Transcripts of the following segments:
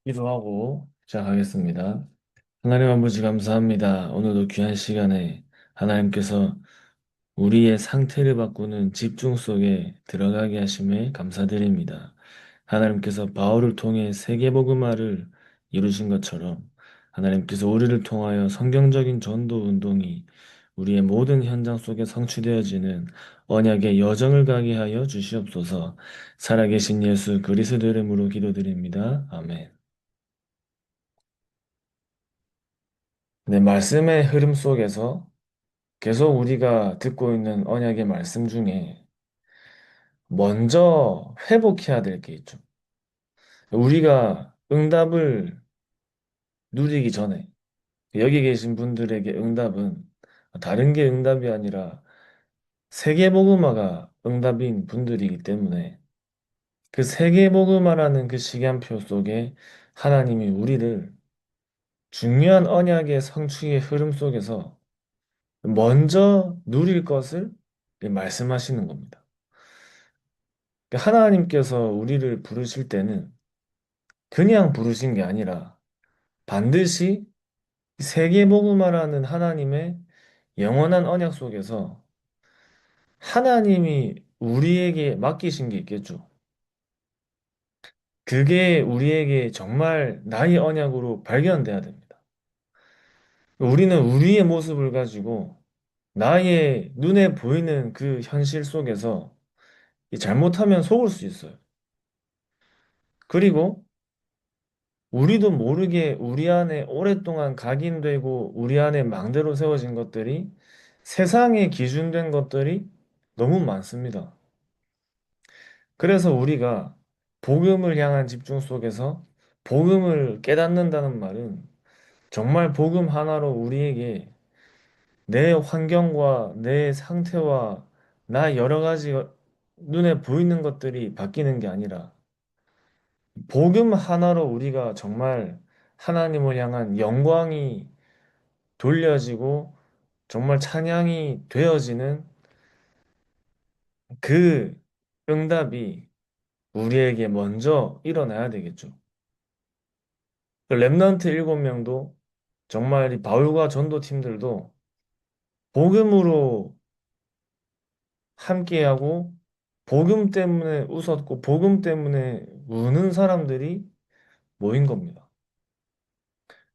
기도하고 시작하겠습니다. 하나님 아버지 감사합니다. 오늘도 귀한 시간에 하나님께서 우리의 상태를 바꾸는 집중 속에 들어가게 하심에 감사드립니다. 하나님께서 바울을 통해 세계복음화를 이루신 것처럼 하나님께서 우리를 통하여 성경적인 전도 운동이 우리의 모든 현장 속에 성취되어지는 언약의 여정을 가게 하여 주시옵소서. 살아계신 예수 그리스도 이름으로 기도드립니다. 아멘. 네, 말씀의 흐름 속에서 계속 우리가 듣고 있는 언약의 말씀 중에 먼저 회복해야 될 게 있죠. 우리가 응답을 누리기 전에 여기 계신 분들에게 응답은 다른 게 응답이 아니라 세계복음화가 응답인 분들이기 때문에 그 세계복음화라는 그 시간표 속에 하나님이 우리를 중요한 언약의 성취의 흐름 속에서 먼저 누릴 것을 말씀하시는 겁니다. 그러니까 하나님께서 우리를 부르실 때는 그냥 부르신 게 아니라 반드시 세계복음화라는 하나님의 영원한 언약 속에서 하나님이 우리에게 맡기신 게 있겠죠. 그게 우리에게 정말 나의 언약으로 발견돼야 됩니다. 우리는 우리의 모습을 가지고 나의 눈에 보이는 그 현실 속에서 잘못하면 속을 수 있어요. 그리고 우리도 모르게 우리 안에 오랫동안 각인되고 우리 안에 망대로 세워진 것들이 세상에 기준된 것들이 너무 많습니다. 그래서 우리가 복음을 향한 집중 속에서 복음을 깨닫는다는 말은 정말 복음 하나로 우리에게 내 환경과 내 상태와 나 여러 가지 눈에 보이는 것들이 바뀌는 게 아니라 복음 하나로 우리가 정말 하나님을 향한 영광이 돌려지고 정말 찬양이 되어지는 그 응답이 우리에게 먼저 일어나야 되겠죠. 그 렘넌트 7명도 정말 이 바울과 전도팀들도 복음으로 함께하고 복음 때문에 웃었고 복음 때문에 우는 사람들이 모인 겁니다.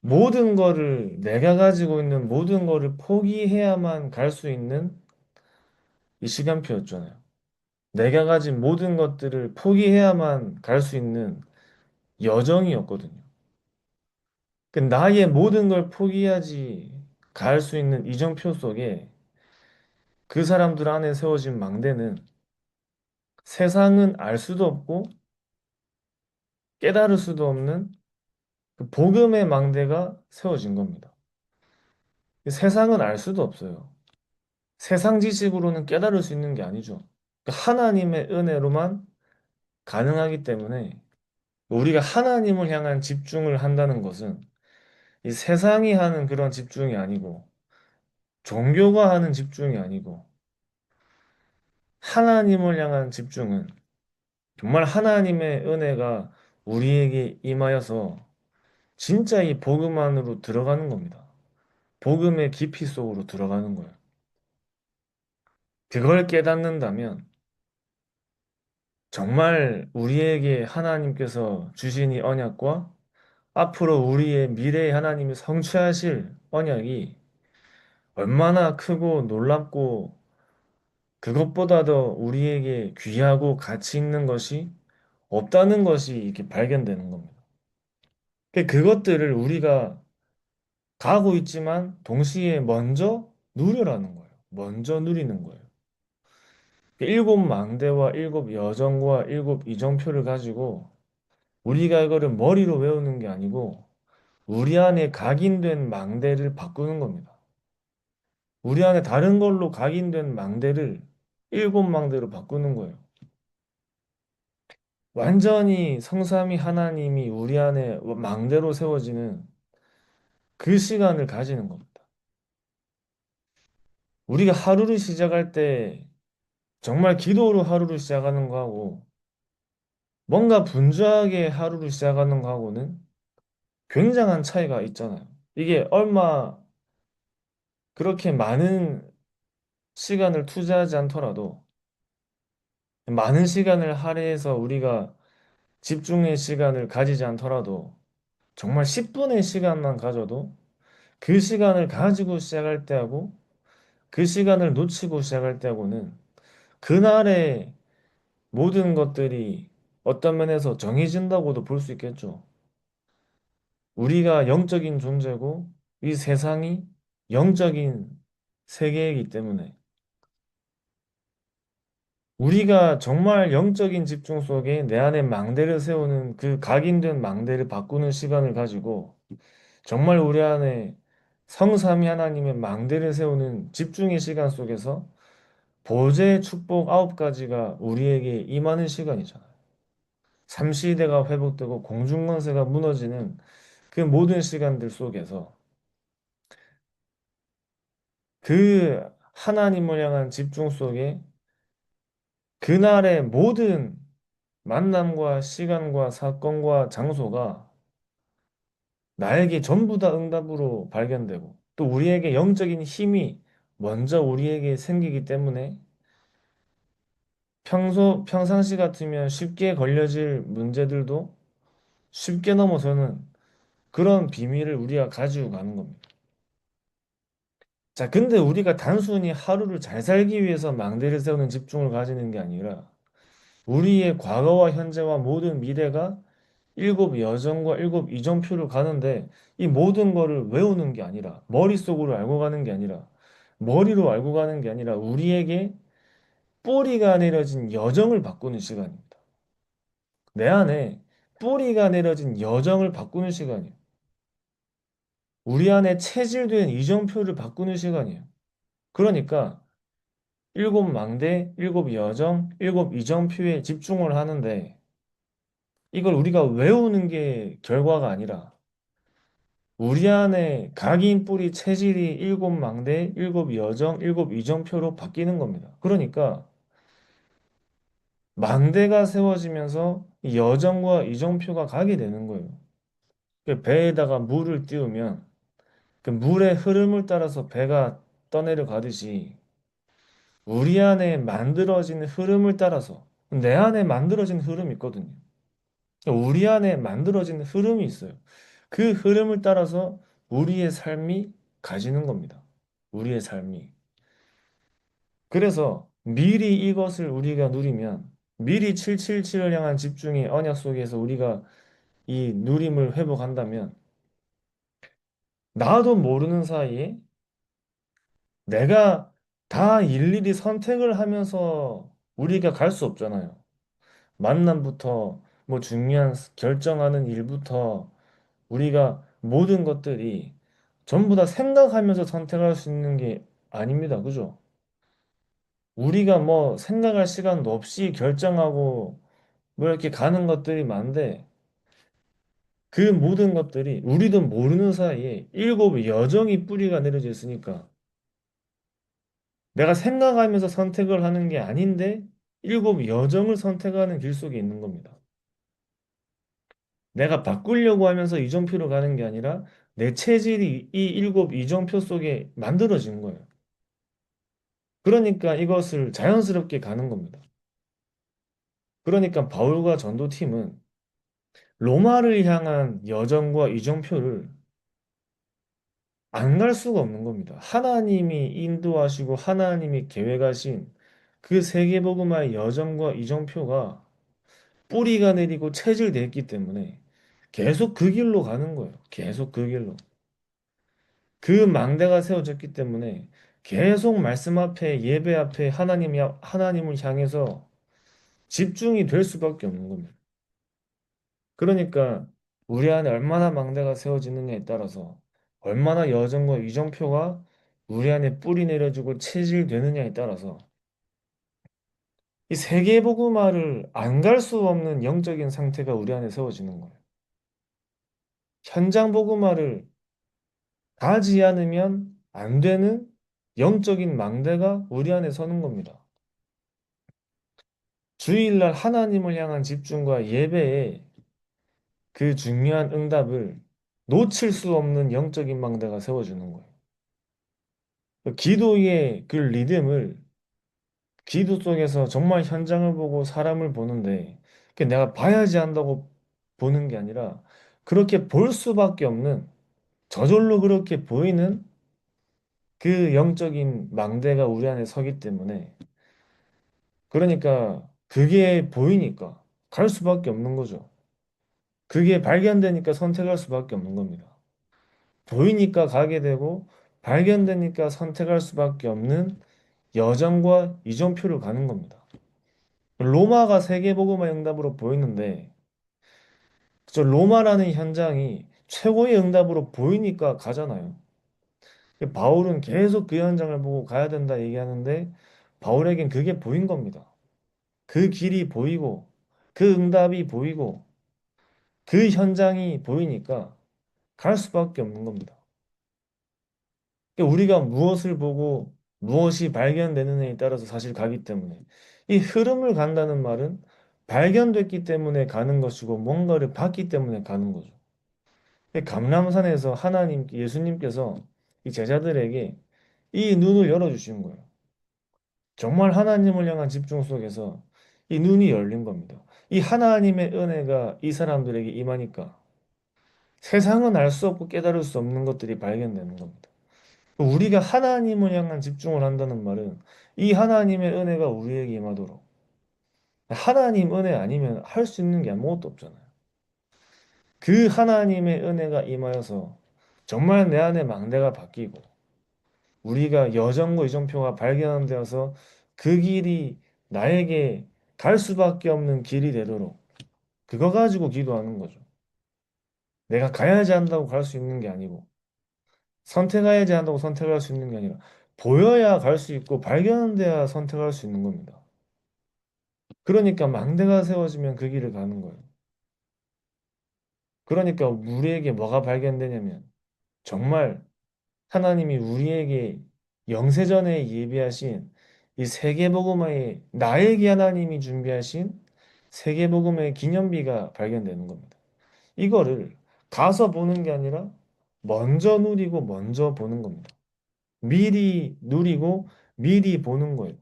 모든 거를 내가 가지고 있는 모든 거를 포기해야만 갈 수 있는 이 시간표였잖아요. 내가 가진 모든 것들을 포기해야만 갈 수 있는 여정이었거든요. 그 나의 모든 걸 포기하지 갈 수 있는 이정표 속에 그 사람들 안에 세워진 망대는 세상은 알 수도 없고 깨달을 수도 없는 그 복음의 망대가 세워진 겁니다. 세상은 알 수도 없어요. 세상 지식으로는 깨달을 수 있는 게 아니죠. 그 하나님의 은혜로만 가능하기 때문에 우리가 하나님을 향한 집중을 한다는 것은 이 세상이 하는 그런 집중이 아니고 종교가 하는 집중이 아니고 하나님을 향한 집중은 정말 하나님의 은혜가 우리에게 임하여서 진짜 이 복음 안으로 들어가는 겁니다. 복음의 깊이 속으로 들어가는 거예요. 그걸 깨닫는다면 정말 우리에게 하나님께서 주신 이 언약과 앞으로 우리의 미래에 하나님이 성취하실 언약이 얼마나 크고 놀랍고 그것보다도 우리에게 귀하고 가치 있는 것이 없다는 것이 이렇게 발견되는 겁니다. 그것들을 우리가 가고 있지만 동시에 먼저 누려라는 거예요. 먼저 누리는 거예요. 일곱 망대와 일곱 여정과 일곱 이정표를 가지고 우리가 이거를 머리로 외우는 게 아니고 우리 안에 각인된 망대를 바꾸는 겁니다. 우리 안에 다른 걸로 각인된 망대를 일곱 망대로 바꾸는 거예요. 완전히 성삼위 하나님이 우리 안에 망대로 세워지는 그 시간을 가지는 겁니다. 우리가 하루를 시작할 때 정말 기도로 하루를 시작하는 거하고 뭔가 분주하게 하루를 시작하는 거하고는 굉장한 차이가 있잖아요. 이게 얼마 그렇게 많은 시간을 투자하지 않더라도 많은 시간을 할애해서 우리가 집중의 시간을 가지지 않더라도 정말 10분의 시간만 가져도 그 시간을 가지고 시작할 때하고 그 시간을 놓치고 시작할 때하고는 그날의 모든 것들이 어떤 면에서 정해진다고도 볼 수 있겠죠. 우리가 영적인 존재고 이 세상이 영적인 세계이기 때문에 우리가 정말 영적인 집중 속에 내 안에 망대를 세우는 그 각인된 망대를 바꾸는 시간을 가지고 정말 우리 안에 성삼위 하나님의 망대를 세우는 집중의 시간 속에서 보좌의 축복 9가지가 우리에게 임하는 시간이잖아요. 삼시대가 회복되고 공중권세가 무너지는 그 모든 시간들 속에서 그 하나님을 향한 집중 속에 그날의 모든 만남과 시간과 사건과 장소가 나에게 전부 다 응답으로 발견되고 또 우리에게 영적인 힘이 먼저 우리에게 생기기 때문에 평상시 같으면 쉽게 걸려질 문제들도 쉽게 넘어서는 그런 비밀을 우리가 가지고 가는 겁니다. 자, 근데 우리가 단순히 하루를 잘 살기 위해서 망대를 세우는 집중을 가지는 게 아니라 우리의 과거와 현재와 모든 미래가 일곱 여정과 일곱 이정표를 가는데 이 모든 거를 외우는 게 아니라 머릿속으로 알고 가는 게 아니라 머리로 알고 가는 게 아니라 우리에게 뿌리가 내려진 여정을 바꾸는 시간입니다. 내 안에 뿌리가 내려진 여정을 바꾸는 시간이에요. 우리 안에 체질된 이정표를 바꾸는 시간이에요. 그러니까 일곱 망대, 일곱 여정, 일곱 이정표에 집중을 하는데 이걸 우리가 외우는 게 결과가 아니라 우리 안에 각인 뿌리 체질이 일곱 망대, 일곱 여정, 일곱 이정표로 바뀌는 겁니다. 그러니까 망대가 세워지면서 이 여정과 이정표가 가게 되는 거예요. 그 배에다가 물을 띄우면 그 물의 흐름을 따라서 배가 떠내려 가듯이 우리 안에 만들어진 흐름을 따라서 내 안에 만들어진 흐름이 있거든요. 우리 안에 만들어진 흐름이 있어요. 그 흐름을 따라서 우리의 삶이 가지는 겁니다. 우리의 삶이. 그래서 미리 이것을 우리가 누리면 미리 777을 향한 집중의 언약 속에서 우리가 이 누림을 회복한다면 나도 모르는 사이에 내가 다 일일이 선택을 하면서 우리가 갈 수 없잖아요. 만남부터 뭐 중요한 결정하는 일부터 우리가 모든 것들이 전부 다 생각하면서 선택할 수 있는 게 아닙니다. 그죠? 우리가 뭐 생각할 시간도 없이 결정하고 뭐 이렇게 가는 것들이 많은데 그 모든 것들이 우리도 모르는 사이에 일곱 여정이 뿌리가 내려져 있으니까 내가 생각하면서 선택을 하는 게 아닌데 일곱 여정을 선택하는 길 속에 있는 겁니다. 내가 바꾸려고 하면서 이정표로 가는 게 아니라 내 체질이 이 일곱 이정표 속에 만들어진 거예요. 그러니까 이것을 자연스럽게 가는 겁니다. 그러니까 바울과 전도팀은 로마를 향한 여정과 이정표를 안 갈 수가 없는 겁니다. 하나님이 인도하시고 하나님이 계획하신 그 세계복음화의 여정과 이정표가 뿌리가 내리고 체질되어 있기 때문에 계속 그 길로 가는 거예요. 계속 그 길로. 그 망대가 세워졌기 때문에 계속 말씀 앞에 예배 앞에 하나님을 향해서 집중이 될 수밖에 없는 겁니다. 그러니까 우리 안에 얼마나 망대가 세워지느냐에 따라서 얼마나 여정과 이정표가 우리 안에 뿌리 내려주고 체질되느냐에 따라서 이 세계복음화를 안 갈 수 없는 영적인 상태가 우리 안에 세워지는 거예요. 현장 복음화를 가지 않으면 안 되는 영적인 망대가 우리 안에 서는 겁니다. 주일날 하나님을 향한 집중과 예배에 그 중요한 응답을 놓칠 수 없는 영적인 망대가 세워주는 거예요. 그 기도의 그 리듬을 기도 속에서 정말 현장을 보고 사람을 보는데 그게 내가 봐야지 한다고 보는 게 아니라 그렇게 볼 수밖에 없는 저절로 그렇게 보이는 그 영적인 망대가 우리 안에 서기 때문에 그러니까 그게 보이니까 갈 수밖에 없는 거죠. 그게 발견되니까 선택할 수밖에 없는 겁니다. 보이니까 가게 되고 발견되니까 선택할 수밖에 없는 여정과 이정표를 가는 겁니다. 로마가 세계복음화 응답으로 보이는데 저 로마라는 현장이 최고의 응답으로 보이니까 가잖아요. 바울은 계속 그 현장을 보고 가야 된다 얘기하는데 바울에겐 그게 보인 겁니다. 그 길이 보이고 그 응답이 보이고 그 현장이 보이니까 갈 수밖에 없는 겁니다. 그러니까 우리가 무엇을 보고 무엇이 발견되느냐에 따라서 사실 가기 때문에 이 흐름을 간다는 말은 발견됐기 때문에 가는 것이고 뭔가를 봤기 때문에 가는 거죠. 감람산에서 하나님, 예수님께서 이 제자들에게 이 눈을 열어주신 거예요. 정말 하나님을 향한 집중 속에서 이 눈이 열린 겁니다. 이 하나님의 은혜가 이 사람들에게 임하니까 세상은 알 수 없고 깨달을 수 없는 것들이 발견되는 겁니다. 우리가 하나님을 향한 집중을 한다는 말은 이 하나님의 은혜가 우리에게 임하도록 하나님 은혜 아니면 할 수 있는 게 아무것도 없잖아요. 그 하나님의 은혜가 임하여서 정말 내 안에 망대가 바뀌고 우리가 여정과 이정표가 발견되어서 그 길이 나에게 갈 수밖에 없는 길이 되도록 그거 가지고 기도하는 거죠. 내가 가야지 한다고 갈 수 있는 게 아니고 선택해야지 한다고 선택할 수 있는 게 아니라 보여야 갈 수 있고 발견돼야 선택할 수 있는 겁니다. 그러니까 망대가 세워지면 그 길을 가는 거예요. 그러니까 우리에게 뭐가 발견되냐면 정말 하나님이 우리에게 영세전에 예비하신 이 세계복음화에 나에게 하나님이 준비하신 세계복음의 기념비가 발견되는 겁니다. 이거를 가서 보는 게 아니라 먼저 누리고 먼저 보는 겁니다. 미리 누리고 미리 보는 거예요.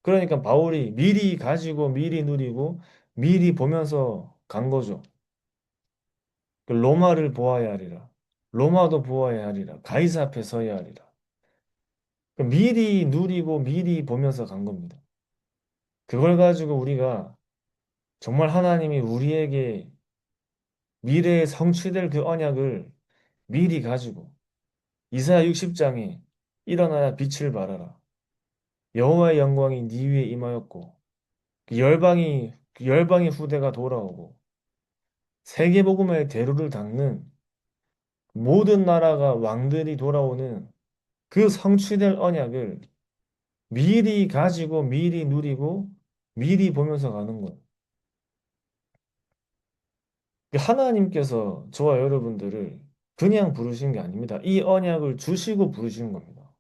그러니까 바울이 미리 가지고 미리 누리고 미리 보면서 간 거죠. 그 로마를 보아야 하리라. 로마도 보아야 하리라. 가이사 앞에 서야 하리라. 그 미리 누리고 미리 보면서 간 겁니다. 그걸 가지고 우리가 정말 하나님이 우리에게 미래에 성취될 그 언약을 미리 가지고 이사야 60장에 일어나라 빛을 발하라. 여호와의 영광이 네 위에 임하였고 그 열방의 후대가 돌아오고 세계복음의 대로를 닦는 모든 나라가 왕들이 돌아오는 그 성취될 언약을 미리 가지고 미리 누리고 미리 보면서 가는 거예요. 하나님께서 저와 여러분들을 그냥 부르신 게 아닙니다. 이 언약을 주시고 부르시는 겁니다.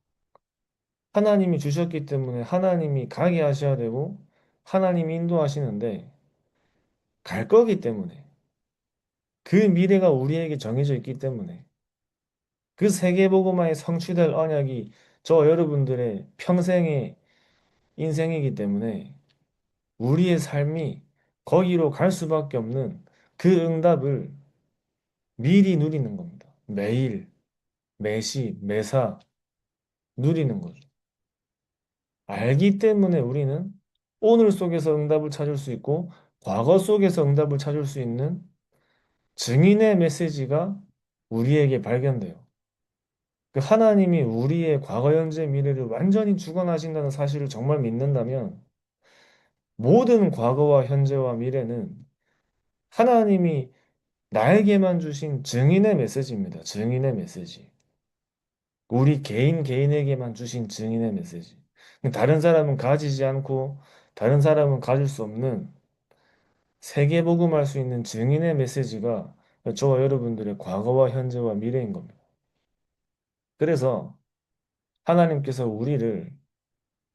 하나님이 주셨기 때문에 하나님이 가게 하셔야 되고 하나님이 인도하시는데 갈 거기 때문에 그 미래가 우리에게 정해져 있기 때문에 그 세계복음화에 성취될 언약이 저 여러분들의 평생의 인생이기 때문에 우리의 삶이 거기로 갈 수밖에 없는 그 응답을 미리 누리는 겁니다. 매일, 매시, 매사 누리는 거죠. 알기 때문에 우리는 오늘 속에서 응답을 찾을 수 있고 과거 속에서 응답을 찾을 수 있는 증인의 메시지가 우리에게 발견돼요. 그 하나님이 우리의 과거, 현재, 미래를 완전히 주관하신다는 사실을 정말 믿는다면 모든 과거와 현재와 미래는 하나님이 나에게만 주신 증인의 메시지입니다. 증인의 메시지. 우리 개인 개인에게만 주신 증인의 메시지. 다른 사람은 가지지 않고 다른 사람은 가질 수 없는 세계 복음할 수 있는 증인의 메시지가 저와 여러분들의 과거와 현재와 미래인 겁니다. 그래서 하나님께서 우리를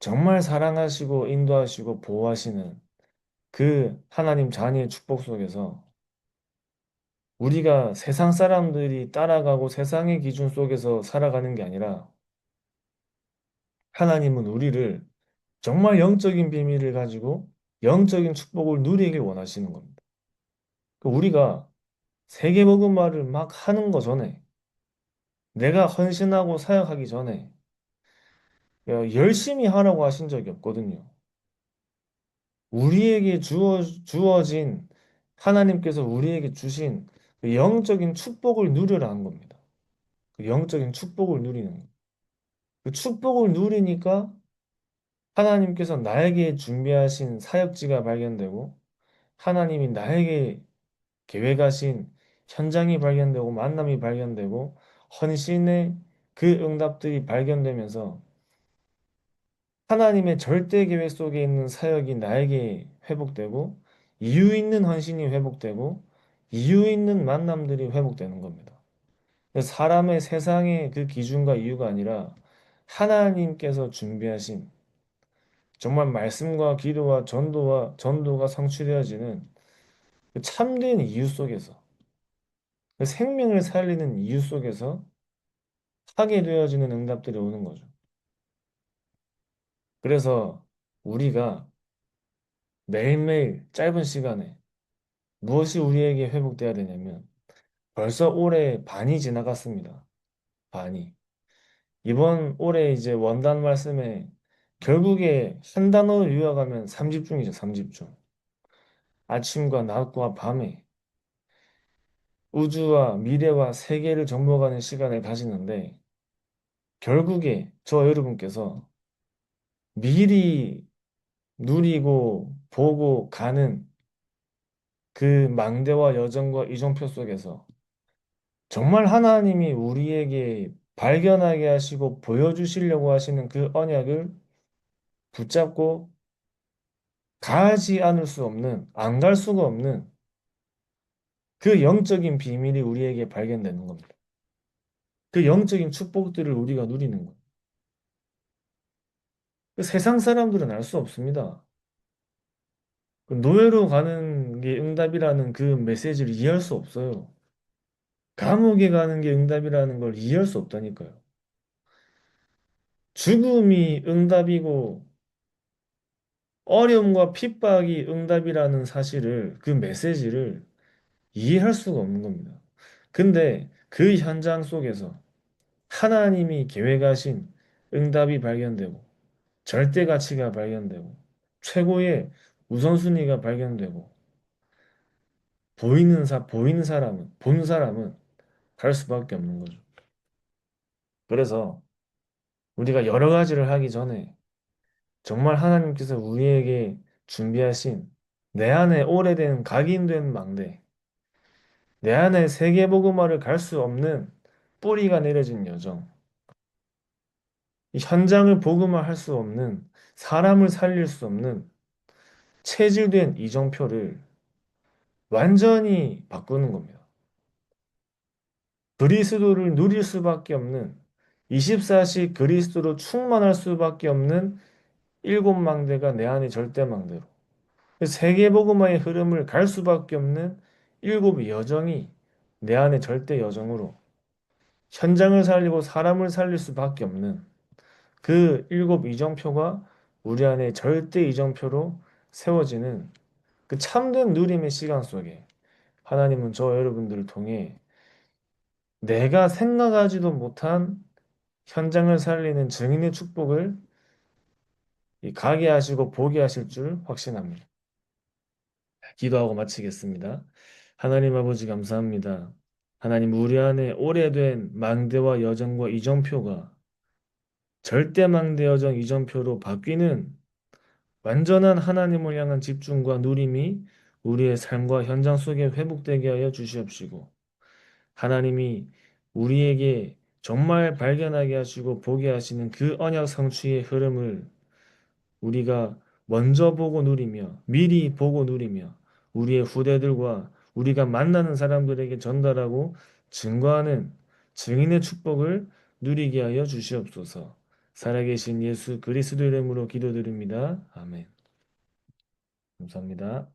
정말 사랑하시고 인도하시고 보호하시는 그 하나님 자녀의 축복 속에서 우리가 세상 사람들이 따라가고 세상의 기준 속에서 살아가는 게 아니라 하나님은 우리를 정말 영적인 비밀을 가지고 영적인 축복을 누리길 원하시는 겁니다. 우리가 세계복음화를 막 하는 거 전에 내가 헌신하고 사역하기 전에 열심히 하라고 하신 적이 없거든요. 우리에게 주어진 하나님께서 우리에게 주신 그 영적인 축복을 누려라 한 겁니다. 그 영적인 축복을 누리는 거. 그 축복을 누리니까 하나님께서 나에게 준비하신 사역지가 발견되고 하나님이 나에게 계획하신 현장이 발견되고 만남이 발견되고 헌신의 그 응답들이 발견되면서 하나님의 절대 계획 속에 있는 사역이 나에게 회복되고 이유 있는 헌신이 회복되고 이유 있는 만남들이 회복되는 겁니다. 사람의 세상의 그 기준과 이유가 아니라 하나님께서 준비하신 정말 말씀과 기도와 전도가 성취되어지는 그 참된 이유 속에서 그 생명을 살리는 이유 속에서 하게 되어지는 응답들이 오는 거죠. 그래서 우리가 매일매일 짧은 시간에 무엇이 우리에게 회복돼야 되냐면 벌써 올해 반이 지나갔습니다. 반이. 이번 올해 이제 원단 말씀에 결국에 한 단어를 요약하면 삼집중이죠, 삼집중. 아침과 낮과 밤에 우주와 미래와 세계를 접목하는 시간을 가지는데 결국에 저 여러분께서 미리 누리고 보고 가는 그 망대와 여정과 이정표 속에서 정말 하나님이 우리에게 발견하게 하시고 보여주시려고 하시는 그 언약을 붙잡고 가지 않을 수 없는, 안 갈 수가 없는 그 영적인 비밀이 우리에게 발견되는 겁니다. 그 영적인 축복들을 우리가 누리는 거예요. 그 세상 사람들은 알 수 없습니다. 그 노예로 가는 게 응답이라는 그 메시지를 이해할 수 없어요. 감옥에 가는 게 응답이라는 걸 이해할 수 없다니까요. 죽음이 응답이고 어려움과 핍박이 응답이라는 사실을, 그 메시지를 이해할 수가 없는 겁니다. 근데 그 현장 속에서 하나님이 계획하신 응답이 발견되고 절대 가치가 발견되고 최고의 우선순위가 발견되고 보이는 사람은 본 사람은 갈 수밖에 없는 거죠. 그래서 우리가 여러 가지를 하기 전에 정말 하나님께서 우리에게 준비하신 내 안에 오래된 각인된 망대, 내 안에 세계복음화를 갈 수 없는 뿌리가 내려진 여정, 이 현장을 복음화할 수 없는 사람을 살릴 수 없는 체질된 이정표를 완전히 바꾸는 겁니다. 그리스도를 누릴 수밖에 없는 24시 그리스도로 충만할 수밖에 없는 일곱 망대가 내 안에 절대망대로 세계복음화의 흐름을 갈 수밖에 없는 일곱 여정이 내 안에 절대 여정으로 현장을 살리고 사람을 살릴 수밖에 없는 그 일곱 이정표가 우리 안에 절대 이정표로 세워지는 그 참된 누림의 시간 속에 하나님은 저 여러분들을 통해 내가 생각하지도 못한 현장을 살리는 증인의 축복을 가게 하시고 보게 하실 줄 확신합니다. 기도하고 마치겠습니다. 하나님 아버지 감사합니다. 하나님 우리 안에 오래된 망대와 여정과 이정표가 절대 망대 여정 이정표로 바뀌는 완전한 하나님을 향한 집중과 누림이 우리의 삶과 현장 속에 회복되게 하여 주시옵시고 하나님이 우리에게 정말 발견하게 하시고 보게 하시는 그 언약 성취의 흐름을 우리가 먼저 보고 누리며 미리 보고 누리며 우리의 후대들과 우리가 만나는 사람들에게 전달하고 증거하는 증인의 축복을 누리게 하여 주시옵소서. 살아계신 예수 그리스도 이름으로 기도드립니다. 아멘. 감사합니다.